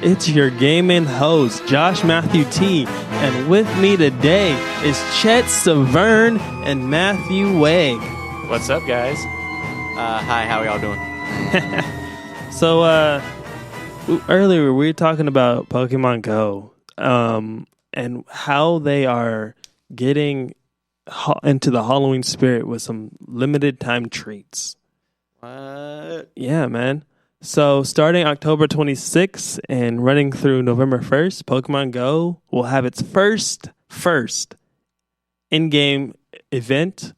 It's your gaming host, Josh Matthew T. And with me today is Chet Severn and Matthew Way. What's up, guys? Hi, how are y'all doing? So, earlier we were talking about Pokemon Go and how they are getting into the Halloween spirit with some limited time treats. What? Yeah, man. So starting October 26th and running through November 1st, Pokemon Go will have its first in-game event.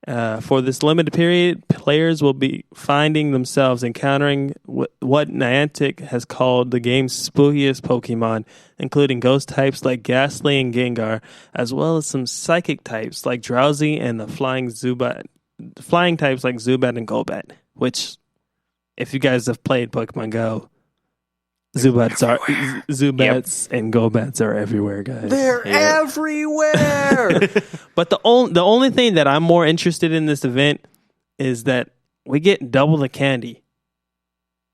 For this limited period, players will be finding themselves encountering what Niantic has called the game's spookiest Pokemon, including ghost types like Ghastly and Gengar, as well as some psychic types like Drowsy and the flying types like Zubat and Golbat, which, if you guys have played Pokemon Go, Zubats and Golbats are everywhere, guys. They're everywhere. But the only thing that I'm more interested in this event is that we get double the candy.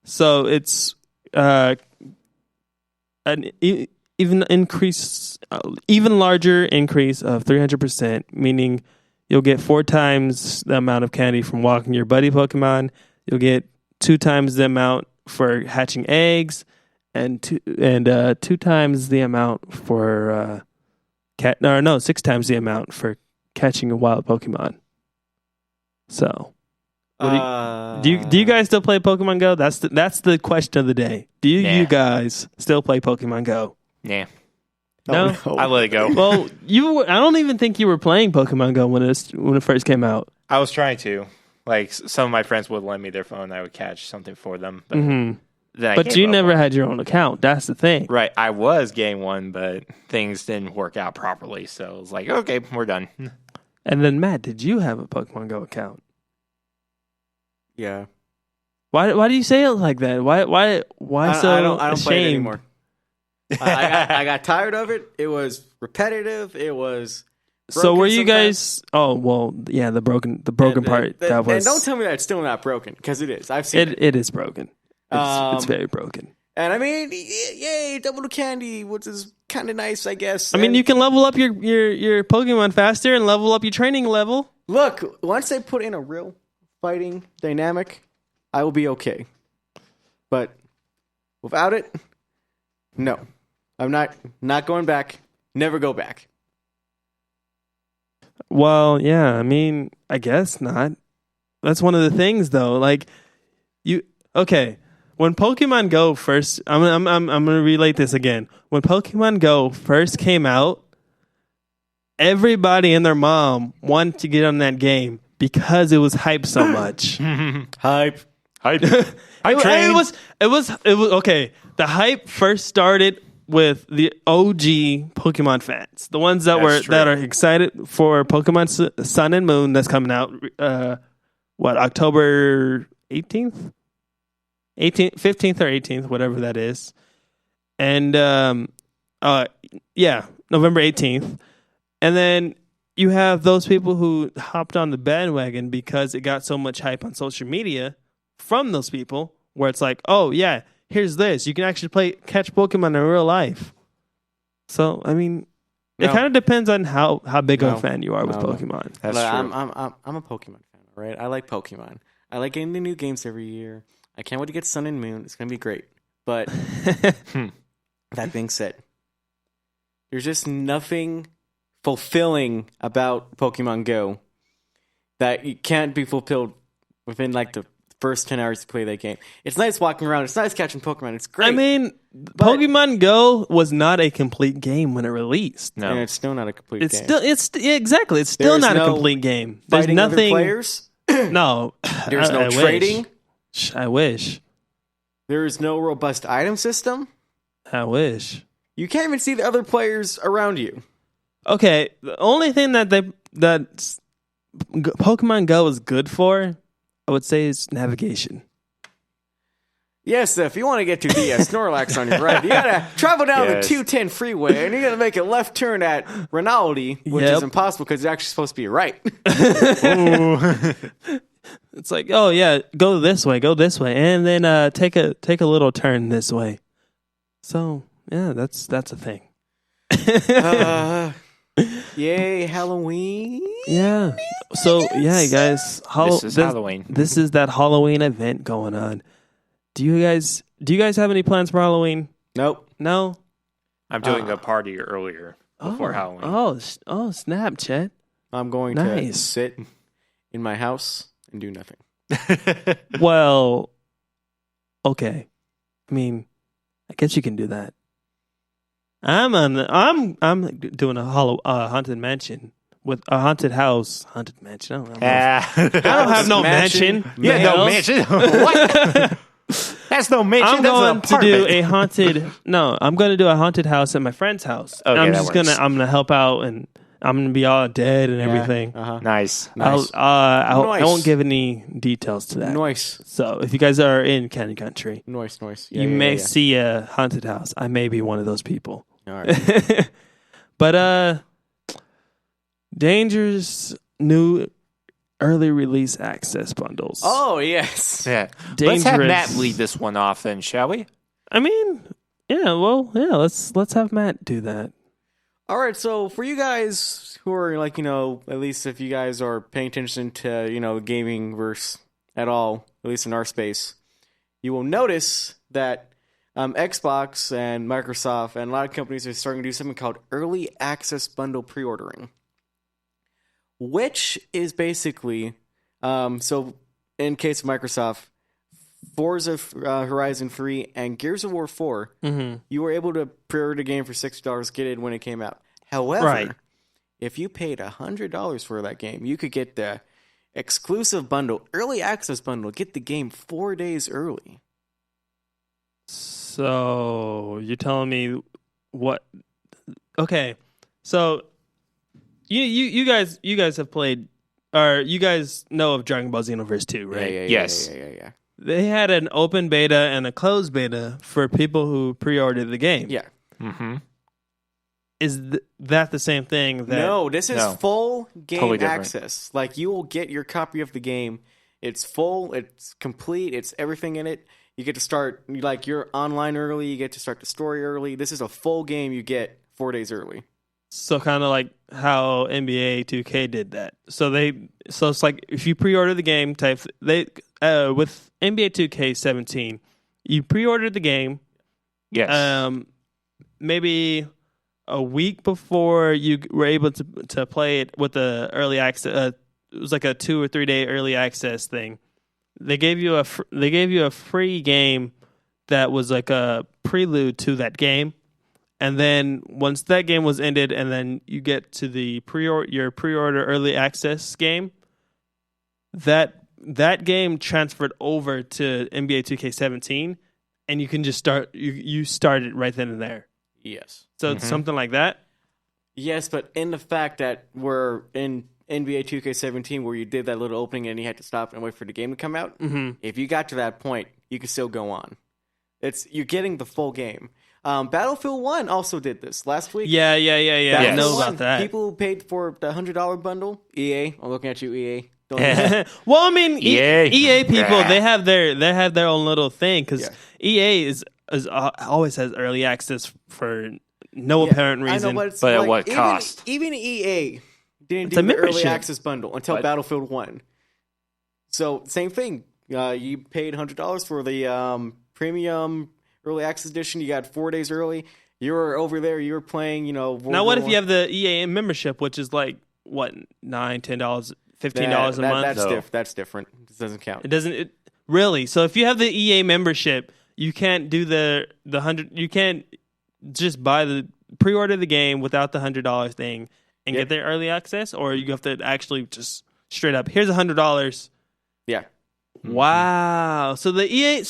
So it's an even larger increase of 300%, meaning you'll get 4 times the amount of candy from walking your buddy Pokemon. You'll get 2 times the amount for hatching eggs. And 2 times the amount for 6 times the amount for catching a wild Pokemon. So, do you guys still play Pokemon Go? That's the question of the day. Do you guys still play Pokemon Go? Nah. No, I let it go. Well, I don't even think you were playing Pokemon Go when it first came out. I was trying to. Like, some of my friends would lend me their phone and I would catch something for them. But But you never had your own account. That's the thing. Right. I was getting one, but things didn't work out properly. So I was like, okay, we're done. And then, Matt, did you have a Pokemon Go account? Yeah. Why do you say it like that? Why so I don't ashamed? play it anymore. I got tired of it. It was repetitive. It was so were you guys? Oh well, yeah. The broken part. That was. And don't tell me that it's still not broken, because it is. I've seen it. It is broken. It's very broken. And I mean, yay, double the candy, which is kind of nice, I guess. I mean, you can level up your Pokemon faster and level up your training level. Look, once they put in a real fighting dynamic, I will be okay. But without it, no. I'm not going back. Never go back. Well, yeah, I mean, I guess not. That's one of the things, though. Like, okay. When Pokemon Go first, I'm gonna relate this again. When Pokemon Go first came out, everybody and their mom wanted to get on that game because it was hyped so much. Hype. It was okay. The hype first started with the OG Pokemon fans, the ones that are excited for Pokemon Sun and Moon that's coming out. October 18th? 15th or 18th, whatever that is. And, November 18th. And then you have those people who hopped on the bandwagon because it got so much hype on social media from those people, where it's like, oh, yeah, here's this. You can actually catch Pokemon in real life. So, I mean, it kind of depends on how big of a fan you are with Pokemon. That's true. I'm a Pokemon fan, all right? I like Pokemon. I like getting the new games every year. I can't wait to get Sun and Moon. It's going to be great. But that being said, there's just nothing fulfilling about Pokemon Go that you can't be fulfilled within like the first 10 hours to play that game. It's nice walking around. It's nice catching Pokemon. It's great. I mean, Pokemon Go was not a complete game when it released. No. And it's still not a complete game. Exactly. It's still not a complete game. There's nothing. Other players? No. There's no trading. I wish. There is no robust item system. I wish. You can't even see the other players around you. Okay, the only thing that Pokemon Go is good for, I would say, is navigation. Yes, if you want to get to the Snorlax on your right, you gotta travel down the 210 freeway, and you're gonna make a left turn at Rinaldi, which is impossible because it's actually supposed to be right. It's like, oh yeah, go this way, and then take a little turn this way. So yeah, that's a thing. Yay, Halloween! Yeah. So yeah, you guys, This is Halloween. This is that Halloween event going on. Do you guys have any plans for Halloween? Nope. No. I'm doing a party earlier before Halloween. Oh, snap, Chet. I'm going to Nice. sit in my house and do nothing. Well, okay. I mean, I guess you can do that. I'm doing a haunted mansion with a haunted house, haunted mansion. I don't know. I don't have no mansion. Yeah, no mansion. What? That's no mansion. I'm going to do a haunted. No, I'm going to do a haunted house at my friend's house. Okay, I'm that just works. I'm gonna help out, and I'm gonna be all dead and everything. Nice. I won't give any details to that. Nice. So if you guys are in Canyon Country, Nice. you may see a haunted house. I may be one of those people. All right. But Danger's new early release access bundles. Oh, yes. Yeah. Dangerous. Let's have Matt lead this one off then, shall we? I mean, yeah. Well, yeah. Let's have Matt do that. All right, so for you guys who are like, at least if you guys are paying attention to, the gaming verse at all, at least in our space, you will notice that Xbox and Microsoft and a lot of companies are starting to do something called early access bundle pre-ordering, which is basically, so in case of Microsoft, Forza Horizon 3 and Gears of War 4, you were able to pre-order the game for $60, get it when it came out. However, if you paid $100 for that game, you could get the exclusive bundle, early access bundle, get the game 4 days early. So you're telling me what? Okay, so you guys have played, or you guys know of Dragon Ball Xenoverse 2, right? Yes. Yeah. They had an open beta and a closed beta for people who pre-ordered the game. Yeah. Mm-hmm. Is that the same thing? No, this is full game Totally different. access. Like, you will get your copy of the game. It's full. It's complete. It's everything in it. You get to start, like, you're online early. You get to start the story early. This is a full game you get 4 days early. So kind of like how NBA 2K did that. So it's like if you pre-order the game, with NBA 2K17, you pre-ordered the game. Yes. Maybe a week before you were able to play it with the early access. It was like a 2 or 3 day early access thing. They gave you a free game that was like a prelude to that game. And then once that game was ended, and then you get to the your pre-order early access game, that game transferred over to NBA 2K17, and you can just start. You start it right then and there. Yes. So it's something like that. Yes, but in the fact that we're in NBA 2K17 where you did that little opening and you had to stop and wait for the game to come out, if you got to that point, you can still go on. You're getting the full game. Battlefield 1 also did this last week. Yeah. I know about that. People who paid for the $100 bundle. EA, I'm looking at you, EA. Don't Well, I mean, EA people, Yeah. they have their own little thing because EA is always has early access for no apparent reason. I know, but it's But at like, what cost? Even EA didn't It's a do the early membership. access bundle until Battlefield 1. So same thing. You paid $100 for the premium early access edition. You got 4 days early. You were over there. You were playing. Now, what if you have the EA membership, which is like what, $9, $10, $15 a month? That's different. This doesn't count. It doesn't really. So if you have the EA membership, you can't do the $100. You can't just pre-order the game without the $100 thing and get their early access, or you have to actually just straight up. Here's $100. Yeah. Wow. So the EA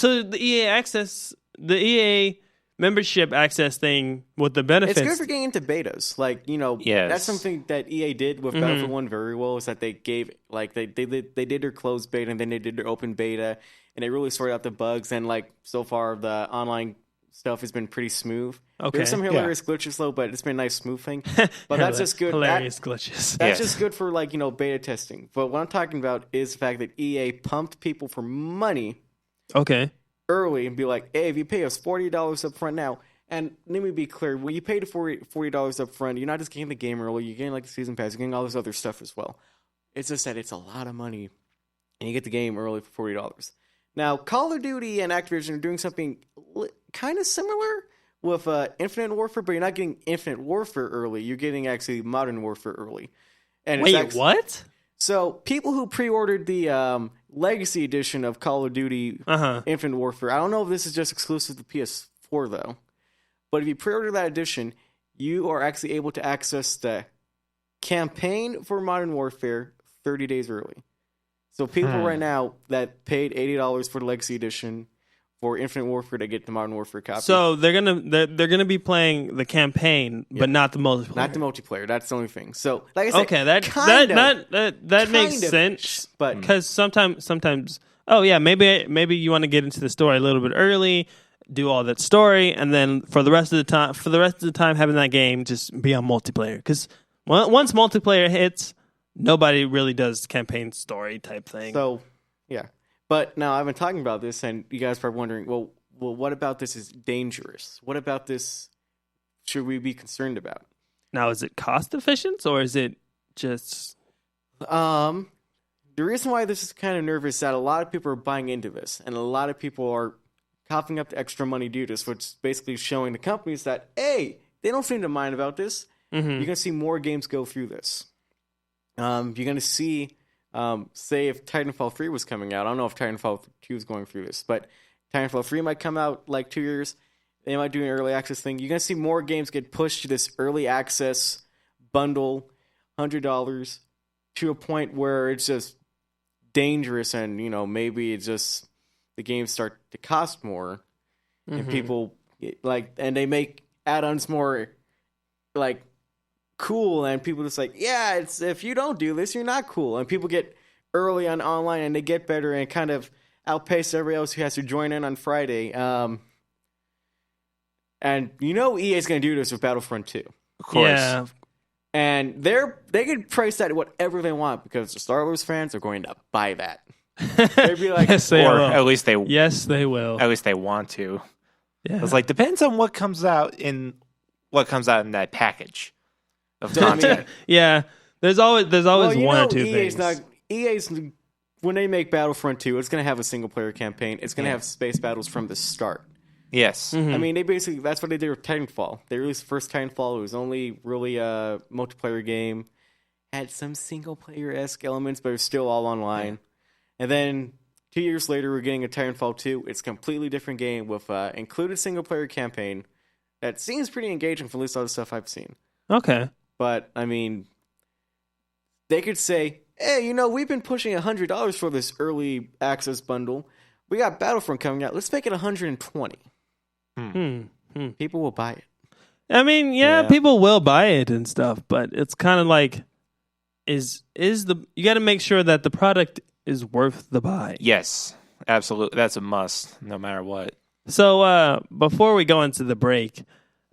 membership access thing with the benefits. It's good for getting into betas. Like, that's something that EA did with Battlefield 1 very well, is that they gave, like, they did their closed beta and then they did their open beta, and they really sorted out the bugs, and, like, so far the online stuff has been pretty smooth. Okay. There's some hilarious glitches, though, but it's been a nice smooth thing. But that's just good. Hilarious glitches. That's just good for, like, beta testing. But what I'm talking about is the fact that EA pumped people for money Okay. early and be like, hey, if you pay us $40 up front now, And let me be clear: when you pay the $40 up front, you're not just getting the game early. You're getting like the season pass. You're getting all this other stuff as well. It's just that it's a lot of money, and you get the game early for $40. Now, Call of Duty and Activision are doing something kind of similar with Infinite Warfare, but you're not getting Infinite Warfare early. You're getting actually Modern Warfare early. And Wait, what? So people who pre-ordered the Legacy Edition of Call of Duty Infinite Warfare, I don't know if this is just exclusive to PS4 though, but if you pre-order that edition, you are actually able to access the campaign for Modern Warfare 30 days early. So people right now that paid $80 for the Legacy Edition for Infinite Warfare to get the Modern Warfare copy. So they're gonna be playing the campaign, but not the multiplayer. Not the multiplayer. That's the only thing. So, like I said, okay, that makes sense. But because sometimes, oh yeah, maybe you want to get into the story a little bit early, do all that story, and then for the rest of the time having that game just be on multiplayer. Because once multiplayer hits, nobody really does campaign story type thing. So, yeah. But now I've been talking about this, and you guys are probably wondering, well, what about this is dangerous? What about this should we be concerned about? Now, is it cost efficient, or is it just... The reason why this is kind of nervous is that a lot of people are buying into this, and a lot of people are coughing up the extra money due to this, which is basically showing the companies that, hey, they don't seem to mind about this. Mm-hmm. You're going to see more games go through this. You're going to see... say if Titanfall 3 was coming out, I don't know if Titanfall 2 is going through this, but Titanfall 3 might come out like 2 years. They might do an early access thing. You're going to see more games get pushed to this early access bundle, $100, to a point where it's just dangerous and, maybe it's just the games start to cost more and people and they make add-ons more cool, and people just it's if you don't do this, you're not cool, and people get early on online and they get better and kind of outpace everybody else who has to join in on Friday. And EA's going to do this with Battlefront 2, of course. Yeah, and they can price that at whatever they want because the Star Wars fans are going to buy that. They'd be like, yes, they or will. At least they will. At least they want to. Yeah, it's depends on what comes out in that package of content. Yeah, there's always one or two things. EA's when they make Battlefront 2, it's going to have a single player campaign. It's going to have space battles from the start. Yes. Mm-hmm. I mean, that's what they did with Titanfall. They released the first Titanfall. It was only really a multiplayer game. Had some single player-esque elements, but it was still all online. Yeah. And then 2 years later, we're getting a Titanfall 2. It's a completely different game with included single player campaign that seems pretty engaging from at least all the stuff I've seen. Okay. But, I mean, they could say, hey, we've been pushing $100 for this early access bundle. We got Battlefront coming out. Let's make it $120. People will buy it. I mean, yeah, people will buy it and stuff, but it's kind of like, you got to make sure that the product is worth the buy. Yes, absolutely. That's a must, no matter what. So, before we go into the break,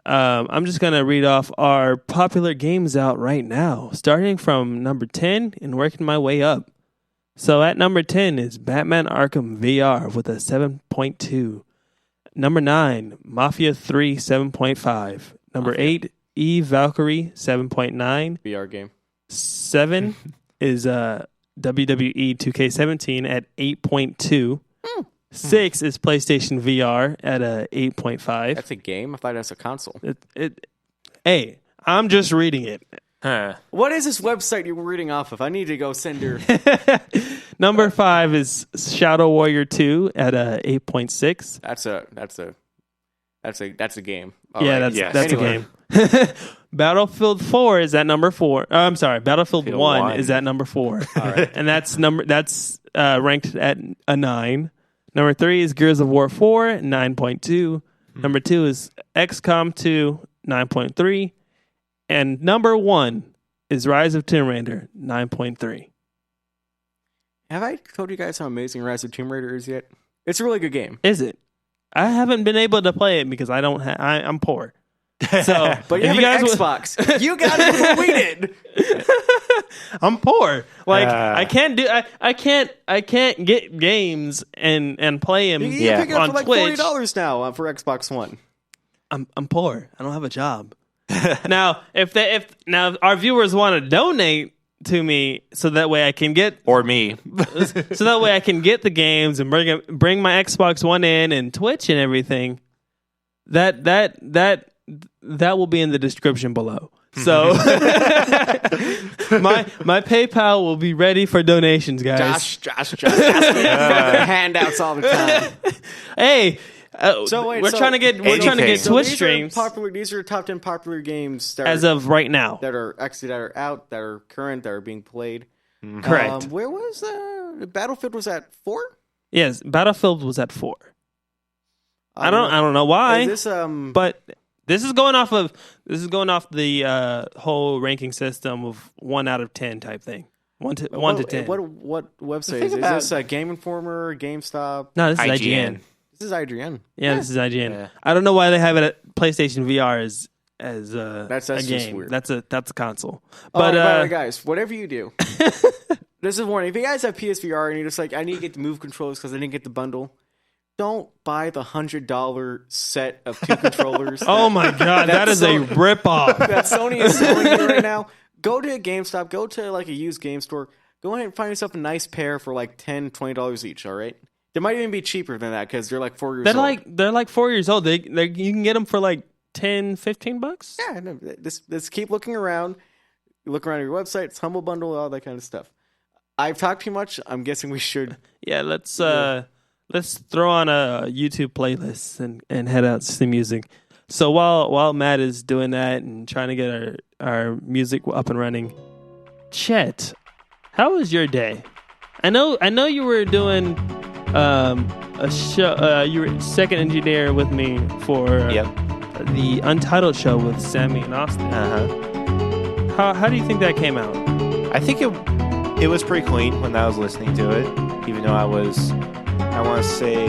I'm just going to read off our popular games out right now, starting from number 10 and working my way up. So at number 10 is Batman Arkham VR with a 7.2. Number 9, Mafia 3, 7.5. Number 8, Eve Valkyrie, 7.9. VR game. 7 is WWE 2K17 at 8.2. 6 is PlayStation VR at a 8.5. That's a game? I thought that's a console. Hey, I'm just reading it. Huh. What is this website you're reading off of? I need to go send her. Number 5 is Shadow Warrior 2 at a 8.6. That's a game. That's a game. Battlefield 4 is at number 4. I'm sorry, Battlefield 1 is at number 4. All right. And that's ranked at a 9. Number 3 is Gears of War 4, 9.2. Number 2 is XCOM 2, 9.3. And number 1 is Rise of Tomb Raider, 9.3. Have I told you guys how amazing Rise of Tomb Raider is yet? It's a really good game. Is it? I haven't been able to play it because I'm poor. So, but you have an Xbox. You got it before we did. I'm poor. I can't get games and play them. You pick it up on for like Twitch. $40 now for Xbox One. I'm poor. I don't have a job. Now, if our viewers want to donate to me, so that way I can get Or me. so that way I can get the games and bring my Xbox One in and Twitch and everything. That will be in the description below. So my PayPal will be ready for donations, guys. Josh asking for handouts all the time. Hey, we're trying to get Twitch streams. These are top 10 popular games that as of right now that are out, that are current, that are being played. Correct. Where was Battlefield? Was at 4? Yes, Battlefield was at 4. I don't know why. Is this but this is going off the whole ranking system of 1 out of 10 type thing. 1 to 10. What website is this? Game Informer, GameStop? No, this is IGN. This is IGN. Yeah, this is IGN. Yeah. I don't know why they have it at PlayStation VR as that's a just game. weird. That's a console. But But guys, whatever you do, this is a warning. If you guys have PSVR and you're just like, I need to get the Move controllers because I didn't get the bundle, don't buy the $100 set of 2 controllers. oh my god, that is a ripoff. That Sony is selling you right now. Go to a GameStop. Go to like a used game store. Go ahead and find yourself a nice pair for like $10, $20 each. All right. They might even be cheaper than that because they're like 4 years old. They're like 4 years old. You can get them for like $10, $15. Yeah, no, just keep looking around. You look around your website. It's Humble Bundle, all that kind of stuff. I've talked too much. I'm guessing we should. Yeah, let's throw on a YouTube playlist and head out to some music. So while Matt is doing that and trying to get our music up and running, Chet, how was your day? I know you were doing a show. You were second engineer with me for the Untitled show with Sammy and Austin. How do you think that came out? I think it was pretty clean when I was listening to it, even though I want to say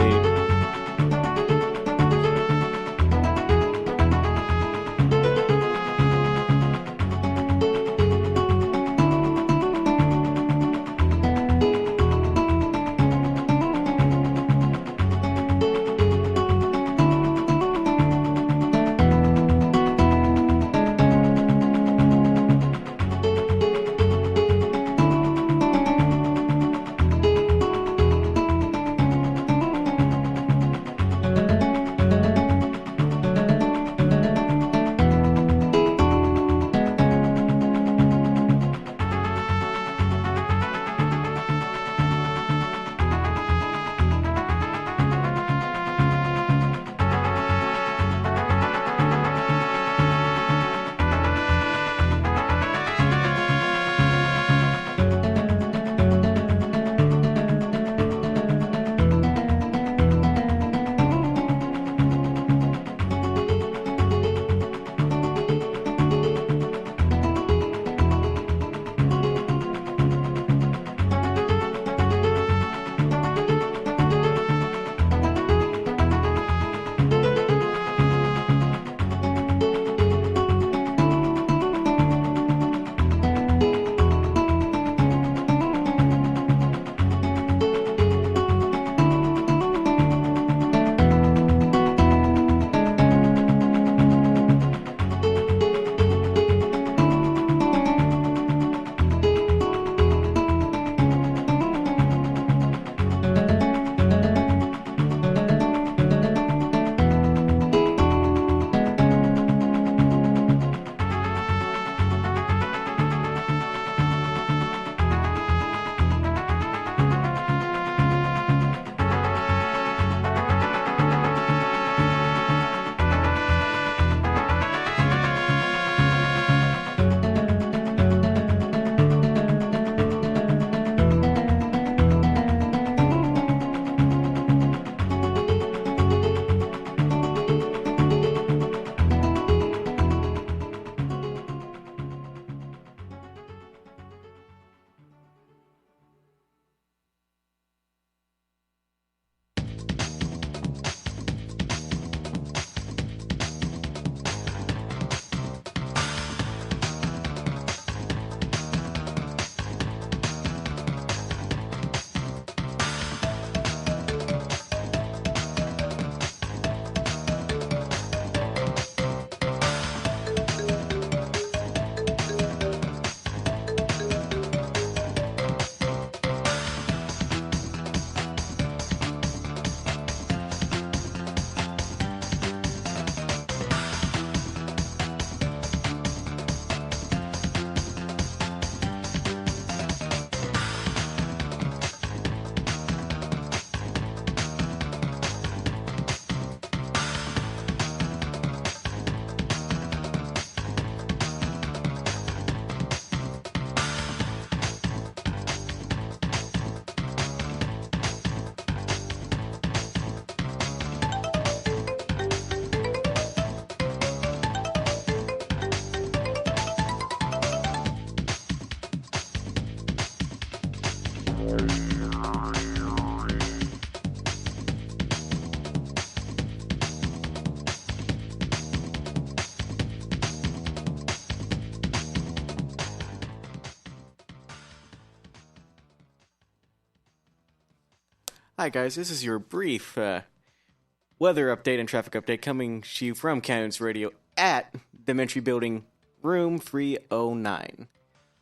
Hi guys, this is your brief weather update and traffic update coming to you from Cannons Radio at the Mentry Building, room 309.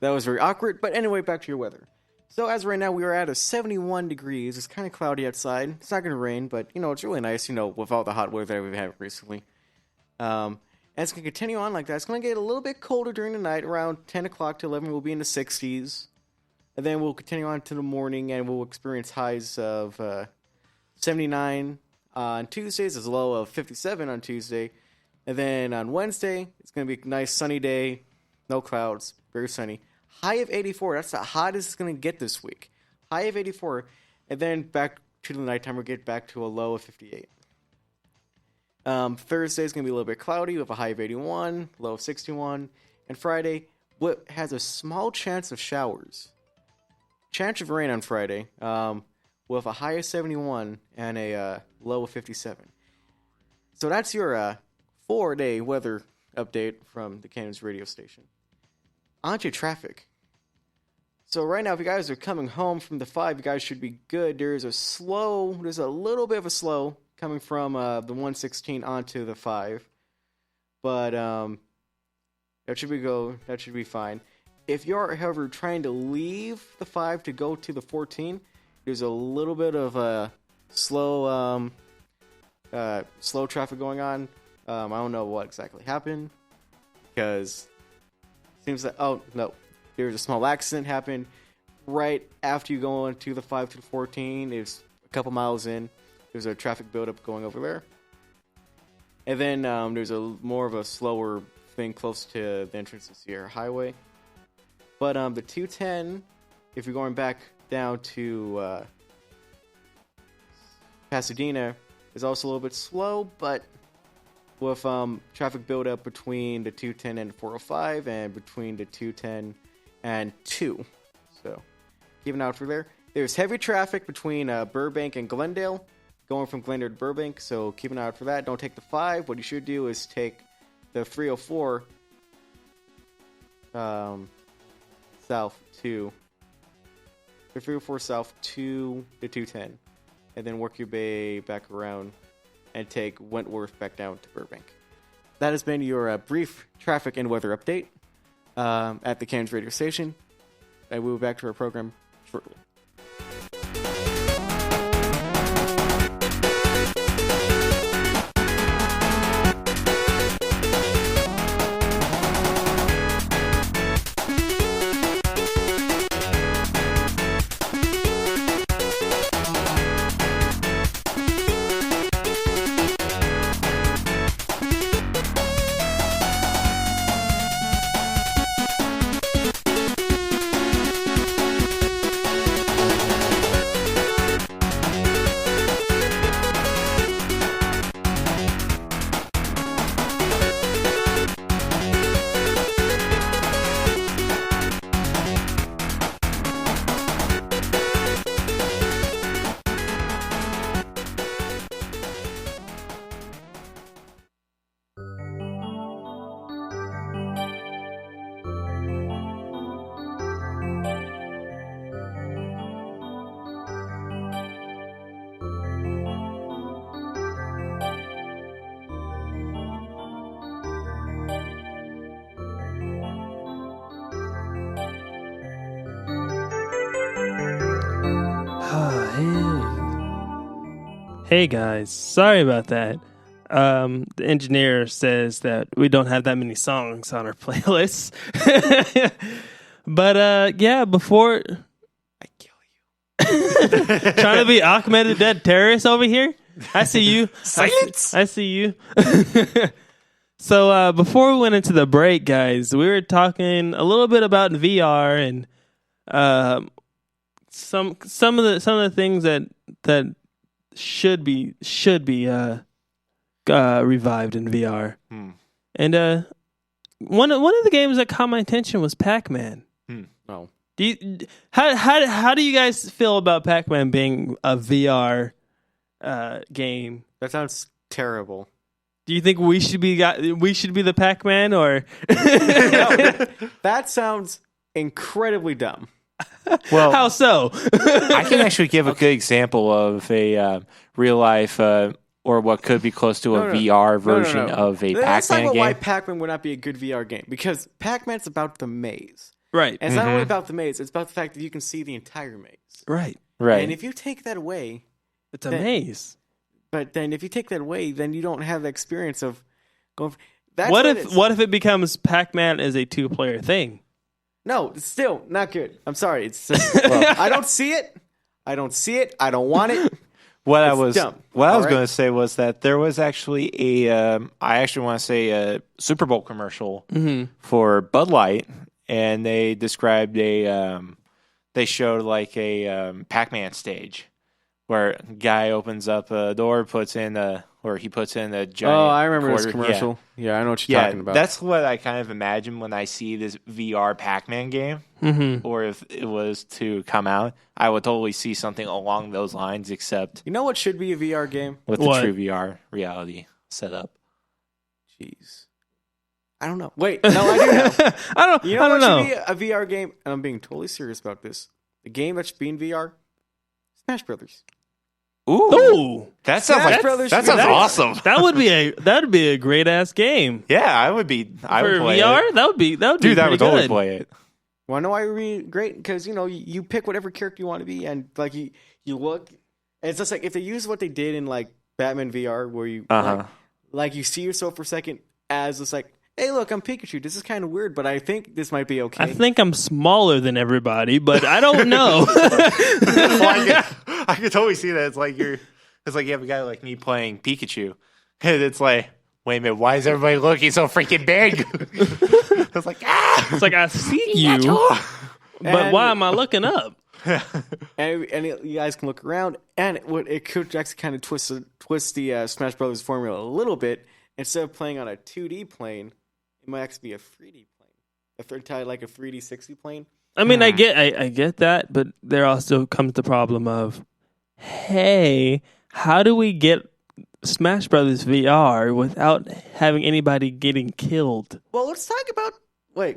That was very awkward, but anyway, back to your weather. So as of right now, we are at a 71 degrees. It's kind of cloudy outside. It's not going to rain, but, it's really nice, with all the hot weather that we've had recently. And it's going to continue on like that. It's going to get a little bit colder during the night. Around 10 o'clock to 11, we'll be in the 60s. And then we'll continue on to the morning, and we'll experience highs of 79 on Tuesdays, as low of 57 on Tuesday. And then on Wednesday, it's going to be a nice sunny day, no clouds, very sunny. High of 84. That's the hottest it's going to get this week. High of 84. And then back to the nighttime, we'll get back to a low of 58. Thursday is going to be a little bit cloudy with a high of 81, low of 61. And Friday, what has a small chance of showers. Chance of rain on Friday, with a high of 71 and a low of 57. So that's your 4-day weather update from the Cannons radio station. On to traffic. So right now, if you guys are coming home from the 5, you guys should be good. There's a little bit of a slow coming from the 116 onto the 5. But that should be fine. If you're, however, trying to leave the 5 to go to the 14, there's a little bit of a slow traffic going on. I don't know what exactly happened, because it seems that, there's a small accident happened right after you go into the 5 to the 14. It's a couple miles in. There's a traffic buildup going over there. And then there's more of a slower thing close to the entrance to Sierra Highway. But the 210, if you're going back down to Pasadena, is also a little bit slow, but with traffic buildup between the 210 and 405, and between the 210 and 2. So, keep an eye out for there. There's heavy traffic between Burbank and Glendale, going from Glendale to Burbank, so keep an eye out for that. Don't take the 5. What you should do is take the 304 south to the 304 south to the 210, and then work your way back around and take Wentworth back down to Burbank. That has been your brief traffic and weather update at the Cannons radio station. And we'll be back to our program shortly. Hey guys, sorry about that. The engineer says that we don't have that many songs on our playlist. But yeah, before I kill you. trying to be Ahmed the Dead Terrorist over here. I see you. Silence! I see you. So before we went into the break, guys, we were talking a little bit about VR and some of the things that should be revived in VR. And one of the games that caught my attention was Pac-Man. Oh. How do you guys feel about Pac-Man being a VR game? That sounds terrible. Do you think we should be the Pac-Man, or No, that sounds incredibly dumb. Well, How so? I can actually give a good example of a real life or what could be close to a VR version of a Let's talk Pac-Man about game. why Pac-Man would not be a good VR game. Because Pac-Man's about the maze. Right. And it's not only about the maze, it's about the fact that you can see the entire maze. Right. Right. And if you take that away... It's a maze. But then if you take that away, then you don't have the experience of going... What if it becomes Pac-Man as a 2-player thing? No, it's still not good. I'm sorry. It's I don't see it. I don't see it. I don't want it. What I was dumb. going to say was that there was actually a Super Bowl commercial for Bud Light, and they described they showed like a Pac-Man stage where a guy opens up a door, puts in a giant. Oh, I remember this quarter. commercial. Yeah, I know what you're talking about. That's what I kind of imagine when I see this VR Pac-Man game. Mm-hmm. Or if it was to come out, I would totally see something along those lines, except You know what should be a VR game? with the true VR reality setup. Jeez. I don't know. Wait, no, I do know. You know I don't what know. should be a VR game? And I'm being totally serious about this. The game that should be in VR? Smash Brothers. Ooh, That sounds Smash Brothers that should be sounds VR. awesome. that would be a great ass game Yeah, I would for play VR. it. That would be Dude, I pretty would totally good. play it. Want to know why it would be great? Because, you pick whatever character you want to be, and, like, you look... And it's just like, if they use what they did in, like, Batman VR, where you, like, you see yourself for a second as just like, hey, look, I'm Pikachu. This is kind of weird, but I think this might be okay. I think I'm smaller than everybody, but I don't know. I could totally see that. It's like you have a guy like me playing Pikachu, and it's like, wait a minute, why is everybody looking so freaking big? It's like, It's like I see you, but why am I looking up? and you guys can look around, and it could actually kind of twist the Smash Brothers formula a little bit. Instead of playing on a 2D plane, it might actually be a 3D plane, like a 3D 60 plane. I mean, I get that, but there also comes the problem of, hey, how do we get Smash Brothers VR without having anybody getting killed? Well, let's talk about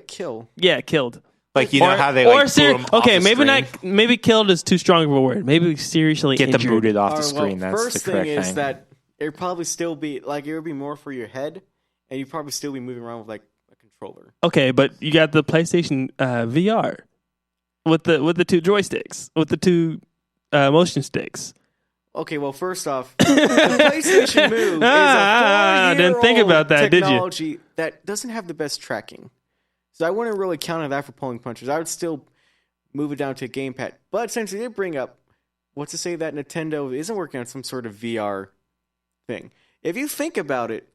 kill. Yeah, killed. like you know how they like boot 'em off okay, the maybe screen? not. Maybe killed is too strong of a word. Maybe seriously Get injured. them booted off the Well, screen. That's first the correct thing is thing. that it would probably still be like it would be more for your head, and you'd probably still be moving around with like a controller. Okay, but you got the PlayStation VR with the two joysticks, with the two motion sticks. Okay, well, first off, the PlayStation Move is a 4-year-old didn't think about that, did you? technology that doesn't have the best tracking. So I wouldn't really count on that for pulling punches. I would still move it down to a gamepad. But since they did bring up, what's to say that Nintendo isn't working on some sort of VR thing? If you think about it,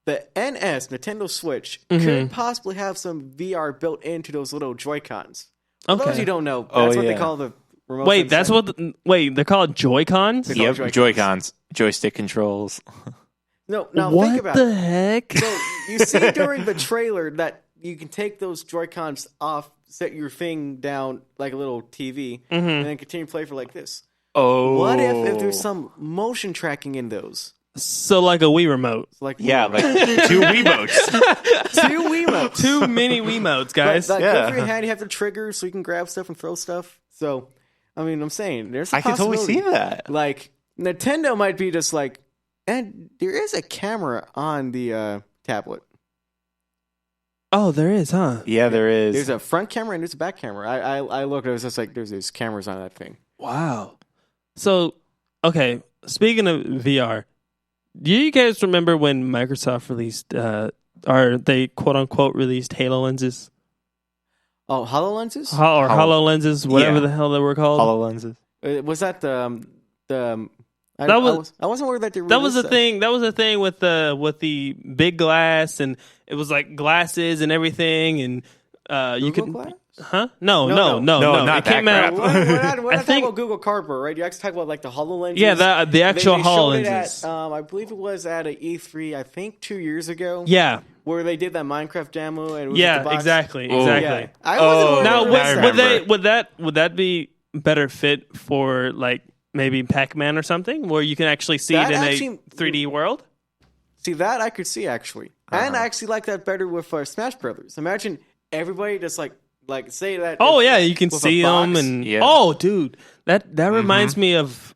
the NS, Nintendo Switch, could possibly have some VR built into those little Joy-Cons. For those you don't know, that's what they call the remote. Wait, that's what? They're called Joy-Cons? They're called Yep, Joy-Cons. Joy-Cons, joystick controls. No, now What think about the it. heck? So you see during the trailer that you can take those Joy-Cons off, set your thing down like a little TV, and then continue to play for like this. Oh, What if there's some motion tracking in those? So like a Wii remote. Like yeah, like two Wiimotes. two Wiimotes. Two mini Wiimotes, guys. But, Yeah. good for your hand, you have the trigger so you can grab stuff and throw stuff. So, I mean, I'm saying there's a I can totally possibility. see that. Like, Nintendo might be just like, and there is a camera on the tablet. Oh, there is, huh? Yeah, there is. There's a front camera and there's a back camera. I looked, it was just like, there's cameras on that thing. Wow. So, okay, speaking of VR, do you guys remember when Microsoft released, or they quote-unquote released Halo lenses? Oh, HoloLenses? HoloLenses, whatever Yeah. the hell they were called. HoloLenses. Was that the I wasn't aware that they That was released the thing. That was the thing with the big glass, and it was like glasses and everything, and you Google could, Glass? huh? No, No, not It that came out. crap. We're not I talking think- about Google Cardboard, right? You actually talk about like the HoloLenses. Yeah, the actual they showed it HoloLenses. at, I believe it was at a E3, I think 2 years ago. Yeah, Where they did that Minecraft demo and it was with the yeah, box. exactly. Oh. Yeah. I wasn't aware Now, of I that. remember. would that be better fit for like maybe Pac-Man or something, where you can actually see That it in actually- a 3D world? See, that I could see actually. And I actually like that better with Smash Brothers. Imagine everybody just like Like say that. Oh yeah, you can with see a box. them and Yeah. oh, dude, that reminds me of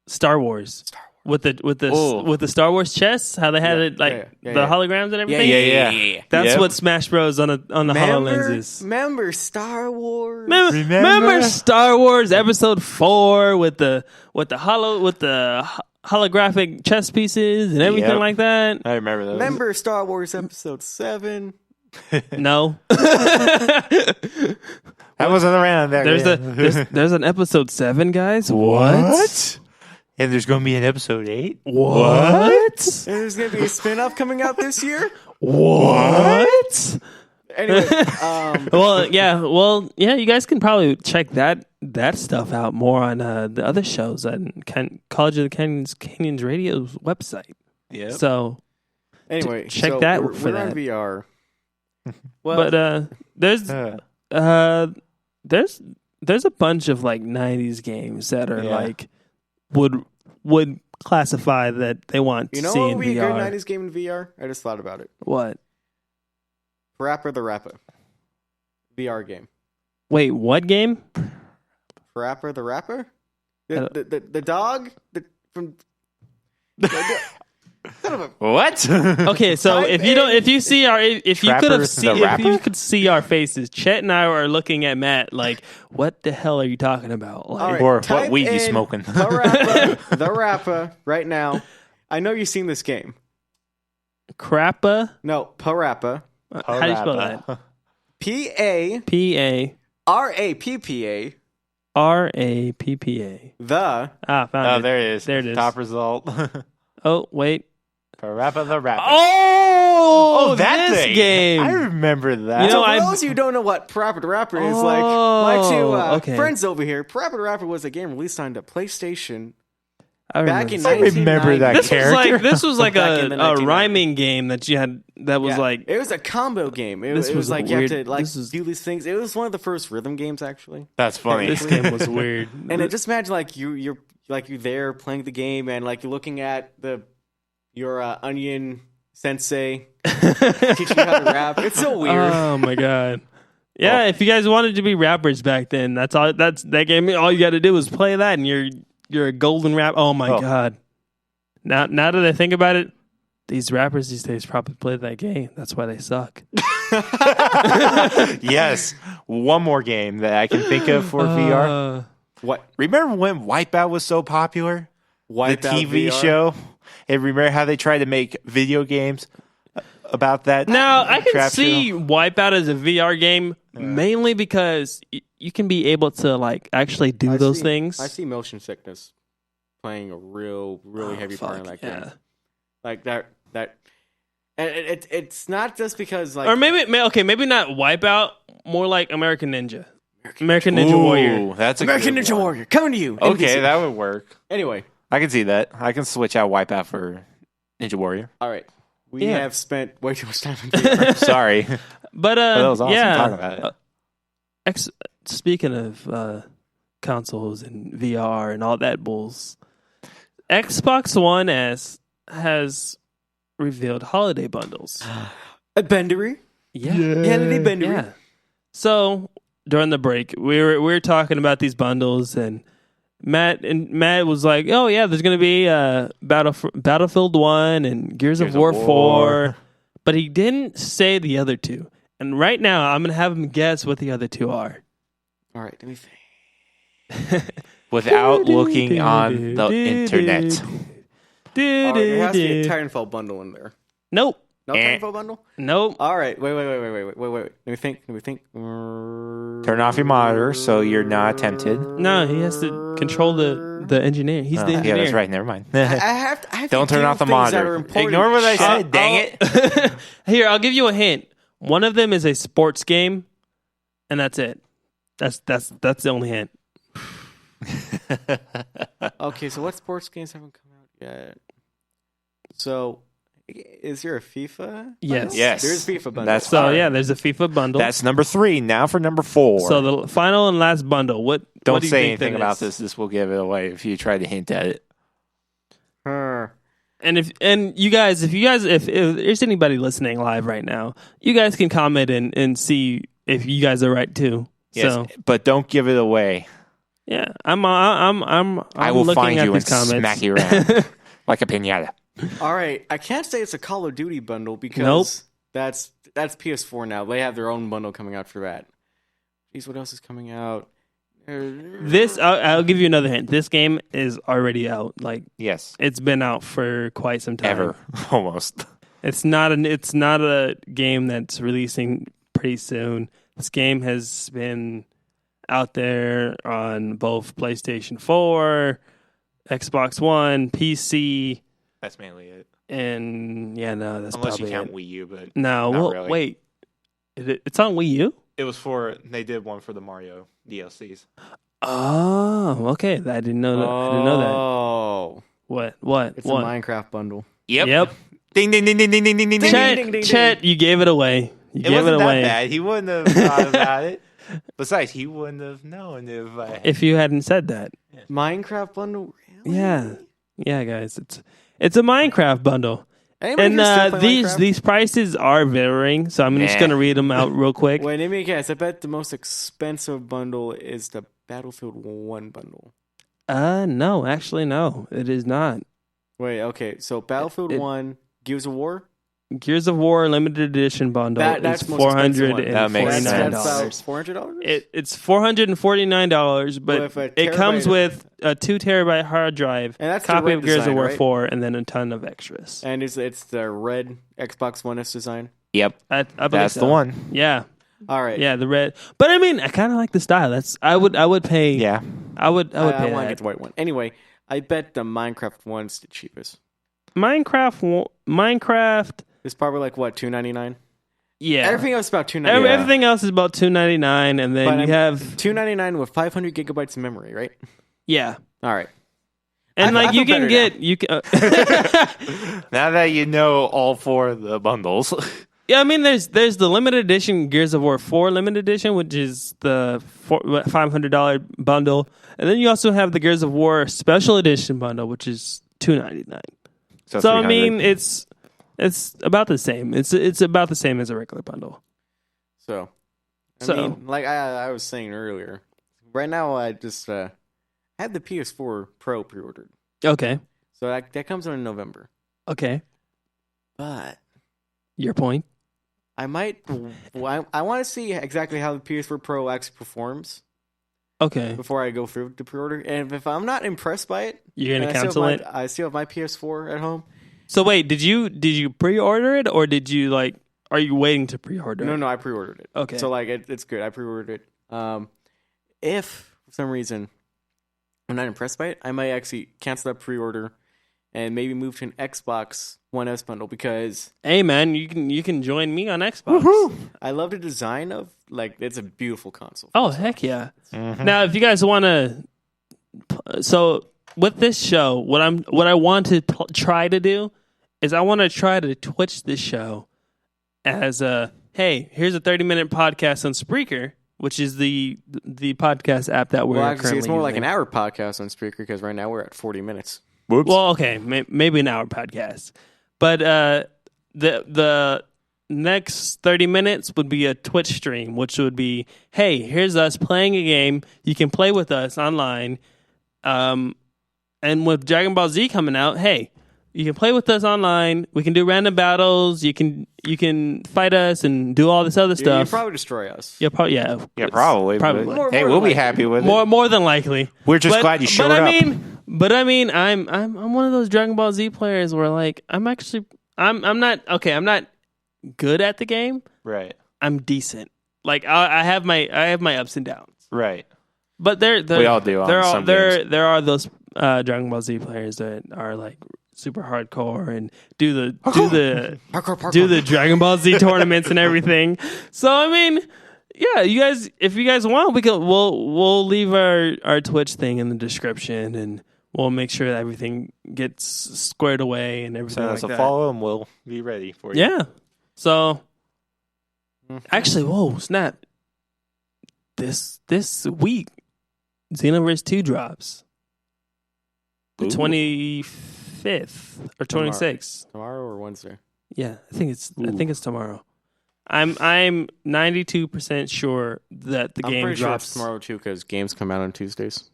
Star Wars. With the Star Wars chests, how they had it like the holograms and everything. Yeah. That's what Smash Bros on the HoloLens. Remember Star Wars? Remember Star Wars Episode 4 with the holographic chess pieces and everything like that. I remember those. Remember Star Wars Episode 7? No. That wasn't around back then. There's an Episode 7, guys. What? And there's going to be an Episode 8? What? And there's going to be a spin-off coming out this year? What? Anyway, well, you guys can probably check that stuff out more on the other shows on College of the Canyons Radio's website. Yeah. So anyway, check that we're for that. on VR. Well, but there's a bunch of like 90s games that are like would classify that they want to see in VR. You know what would be a good 90s game in VR? I just thought about it. What? Parappa the Rapper. VR game. Wait, what game? Parappa the Rapper? The dog? What? Okay, so if you could see our faces, Chet and I are looking at Matt like, what the hell are you talking about? Like, All right, or type what weed you in smoking? Parappa the Rapper right now. I know you've seen this game. Crappa? No, Parappa. How do you spell that? P-A P-A R-A-P-P-A R-A-P-P-A. The found it. There it is. There it is. Top result. Oh, wait. Parappa the Rapper. Oh, that this thing. game. I remember that. You know, So for those of you who don't know what Parappa the Rapper is, like my two friends over here, Parappa the Rapper was a game released on the PlayStation back in 1990. remember that character. This was like Back in the a 1990s. rhyming game that you had that was like it was a combo game. It This was was like weird. you have to like This is- do these things. It was one of the first rhythm games actually. That's funny. this game was weird. And I just imagine like you're there playing the game and like you're looking at your onion sensei teaching you how to rap. It's so weird. Oh my god. Yeah, if you guys wanted to be rappers back then, that's that game. All you got to do is play that, and you're a golden rap. Oh my god! Now that I think about it, these rappers these days probably play that game. That's why they suck. Yes. One more game that I can think of for VR. What? Remember when Wipeout was so popular? The TV VR? show? And remember how they tried to make video games about that? Now I can trap see show? Wipeout as a VR game mainly because you can be able to like actually do those things. I see motion sickness playing a really heavy part in that game. Like that. And it's not just because like, Or maybe not Wipeout, more like American Ninja. American Ninja Ooh, Warrior. That's a American good Ninja one. Warrior coming to you. Okay, NBC. that would work. Anyway, I can see that. I can switch out Wipeout for Ninja Warrior. all right. We Yeah. have spent way too much time in VR. Sorry. But that was awesome yeah. talking about it. Speaking of consoles and VR and all that bulls, Xbox One S has revealed holiday bundles. A bendery. Yeah. Bendery. Yeah. So during the break, we were talking about these bundles, and Matt was like, "Oh yeah, there's going to be Battlefield 1 and Gears of War 4," but he didn't say the other two. And right now, I'm going to have him guess what the other two are. All right, let me think. Without looking on the internet. All right, there has to be a Titanfall bundle in there. Nope. No Titanfall bundle? Nope. All right, wait. Let me think. Turn off your monitor so you're not tempted. No, he has to control the engineer. He's the engineer. Yeah, that's right. Never mind. I have Don't to turn do off the things that are monitor. important. Ignore what I said. Dang it. Here, I'll give you a hint. One of them is a sports game, and that's it. That's the only hint. Okay, so what sports games haven't come out yet? So, is there a FIFA? Yes. bundle? Yes. There's FIFA bundle. That's So fine. yeah, there's a FIFA bundle. That's number 3. Now for number 4. So the final and last bundle. What? Don't what do you say think anything that about is? this. This will give it away if you try to hint at it. And if you guys, if there's anybody listening live right now, you guys can comment and see if you guys are right too. Yes, So but don't give it away. yeah, I'm I will looking find at you and these comments. smack you around like a pinata. All right, I can't say it's a Call of Duty bundle because that's PS4 now. They have their own bundle coming out for that. Jeez, what else is coming out? I'll give you another hint. This game is already out. Like Yes, it's been out for quite some time. ever almost. It's not a game that's releasing pretty soon. This game has been out there on both PlayStation 4, Xbox One, PC. That's mainly it. And yeah, no, that's Unless you probably count it. Wii U, but No, not well, really. wait. It's on Wii U? It was they did one for the Mario DLCs. Oh, okay. I didn't know that. I didn't know that. Oh, What? it's what? a Minecraft bundle. Yep. Ding ding ding ding ding ding ding ding. Ding. Chet, you gave it away. You It gave wasn't it that away. bad. He wouldn't have thought about it. Besides, he wouldn't have known if I had. If you hadn't said that. Minecraft bundle? Really? Yeah, guys. It's a Minecraft bundle. Anybody And here still play Minecraft? these prices are varying, so I'm just going to read them out real quick. Wait, let me guess. I bet the most expensive bundle is the Battlefield 1 bundle. No, actually, no. It is not. Wait, okay. So Battlefield 1, Gears of War? Gears of War limited edition bundle That's is most expensive one. That makes That's sense. about $400? It's $449, but With a it comes terabyte with a 2 terabyte hard drive, And that's the copy red of Gears design, of War right? 4, and then a ton of extras. And it's the red Xbox One S design? Yep, I believe that's so. the one. Yeah, All right. yeah, the red. But I mean, I kind of like the style. I would pay. Yeah, I would pay I want to that. get the white one. Anyway, I bet the Minecraft one's the cheapest. Minecraft. It's probably like, what, $2.99? Yeah, Everything else is about $2.99. everything else is about $2.99, and then But you have $2.99 with 500 gigabytes of memory, right? yeah. All right. And I like feel you can better get you can. now that you know all four of the bundles. Yeah, I mean, there's the limited edition Gears of War 4 limited edition, which is the $500 bundle, and then you also have the Gears of War Special Edition bundle, which is $299. So I mean, it's about the same. It's about the same as a regular bundle. I So- mean, like I was saying earlier, right now I just had the PS4 Pro pre-ordered. Okay. So that comes out in November. Okay. But Your point. I might. I want to see exactly how the PS4 Pro actually performs Okay. before I go through the pre-order. And if I'm not impressed by it, You're gonna and cancel it. I still have my PS4 at home. So wait, did you pre-order it, or did you like? Are you waiting to pre-order? No, I pre-ordered it. Okay. So like it's good. I pre-ordered it. If for some reason I'm not impressed by it, I might actually cancel that pre-order and maybe move to an Xbox One S bundle because Hey man, you can join me on Xbox. I love the design of it's a beautiful console. Oh heck yeah! Now, if you guys want to, so with this show, what I want to try to do is I want to try to Twitch this show as a hey, here's a 30-minute podcast on Spreaker, which is the podcast app that we're Well, actually, currently it's more like using. an hour podcast on Spreaker because right now we're at 40 minutes. Whoops. Well, okay, maybe an hour podcast, but the next 30 minutes would be a Twitch stream, which would be, hey, here's us playing a game. You can play with us online. And with Dragon Ball Z coming out, hey, you can play with us online. We can do random battles. You can fight us and do all this other You'd stuff. probably destroy us. Yeah, probably. Probably. Probably. But, hey, we'll be happy with it. More than likely. We're just glad you showed up. But I mean, I'm one of those Dragon Ball Z players where like I'm not good at the game. Right. I'm decent. Like I have my ups and downs. Right. But we all do on some games. There are those Dragon Ball Z players that are like super hardcore and do the Dragon Ball Z tournaments and everything. So I mean, yeah, you guys, if you guys want, we'll leave our Twitch thing in the description and we'll make sure that everything gets squared away and everything Send like us a that. follow and we'll be ready for you. Yeah. So actually, whoa, snap! This week, Xenoverse 2 drops. The 25th or 26th. Tomorrow or Wednesday? Yeah, I think it's tomorrow. I'm 92% sure that the game pretty sure drops it's tomorrow too, because games come out on Tuesdays.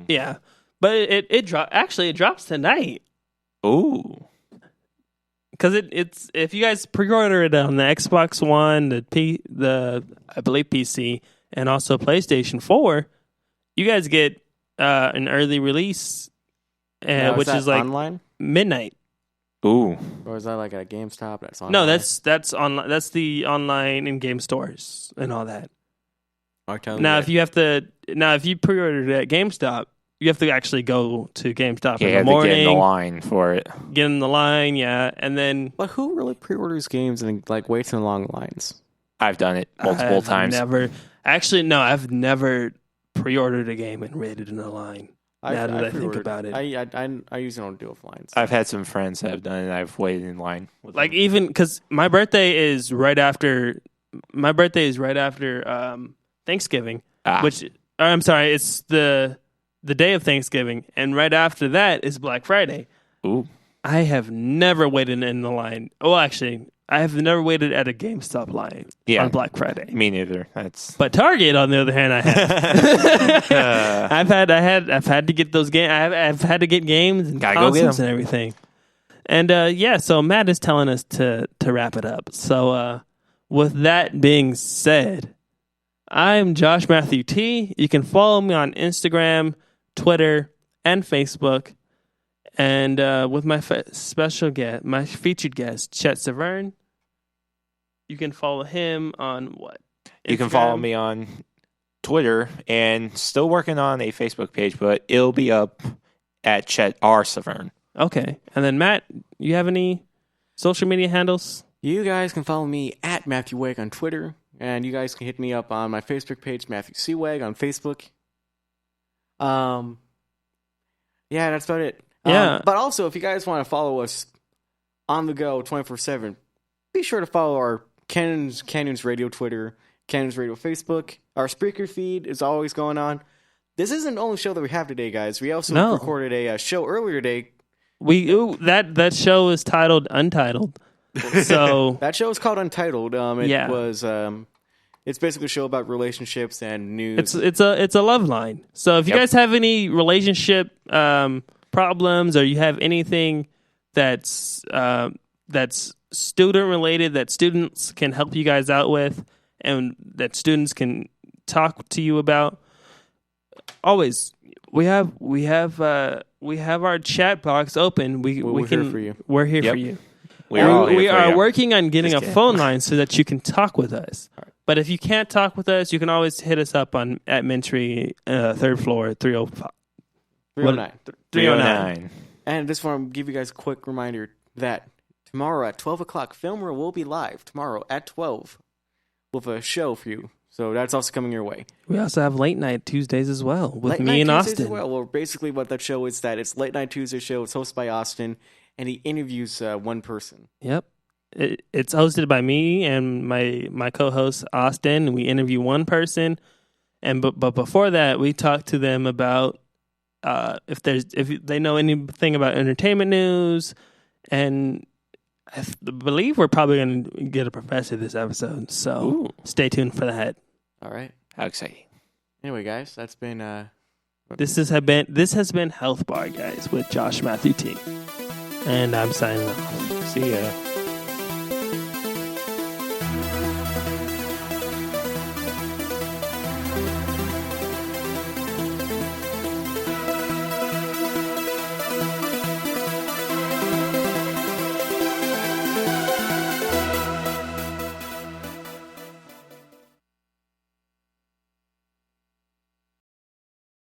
Yeah, but it drops. Actually, it drops tonight. Ooh. Because it's if you guys pre-order it on the Xbox One, the I believe PC, and also PlayStation 4, you guys get an early release, which is like online midnight. Ooh. Or is that like at GameStop? That's online. No, that's online. That's the online in game stores and all that. Now, if you pre-ordered it at GameStop, you have to actually go to GameStop in the morning. Get in the line for it. Get in the line, yeah, and then. But who really pre-orders games and like waits in long lines? I've done it multiple times. I've never pre-ordered a game and waited in a line. Now that I think about it, I usually don't do lines. I've had some friends that have done it. I've waited in line. Like them. Even because my birthday is right after. My birthday is right after Thanksgiving, I'm sorry, it's the day of Thanksgiving, and right after that is Black Friday. Ooh. I have never waited in the line. Well, actually, I have never waited at a GameStop line on Black Friday. Me neither. But Target, on the other hand, I have. I've had to get those games. I've had to get games and consoles and everything. And so Matt is telling us to wrap it up. So with that being said, I'm Josh Matthew T. You can follow me on Instagram, Twitter, and Facebook. And with my special guest, my featured guest, Chet Severn, you can follow him on what? Instagram? You can follow me on Twitter, and still working on a Facebook page, but it'll be up at Chet R. Severn. Okay. And then Matt, you have any social media handles? You guys can follow me at Matthew Wag on Twitter, and you guys can hit me up on my Facebook page, Matthew C. Wag on Facebook. Yeah, that's about it. Yeah. But also, if you guys want to follow us on the go 24/7, be sure to follow our Canyons Radio Twitter, Canyons Radio Facebook. Our Spreaker feed is always going on. This isn't the only show that we have today, guys. We also recorded a show earlier today. That show is titled Untitled. So that show is called Untitled. It's basically a show about relationships and news. It's a love line. So if you guys have any relationship problems, or you have anything that's student related that students can help you guys out with, and that students can talk to you about, always we have our chat box open. We're here for you. We're here for you. We are working on getting a phone line so that you can talk with us. Right. But if you can't talk with us, you can always hit us up at Mentry, 3rd floor, 309. And just want to give you guys a quick reminder that tomorrow at 12 o'clock, Filmer will be live tomorrow at 12 with a show for you. So that's also coming your way. We also have Late Night Tuesdays as well with me and Austin. Well, basically what that show is that it's Late Night Tuesday show. It's hosted by Austin, and he interviews one person. Yep. It's hosted by me and my co-host Austin, and we interview one person. But before that, we talk to them about if they know anything about entertainment news, and I believe we're probably going to get a professor this episode. So stay tuned for that. All right. How exciting! Anyway, guys, that's been this has been Health Bar, guys, with Josh Matthew T. And I'm signing off. See ya.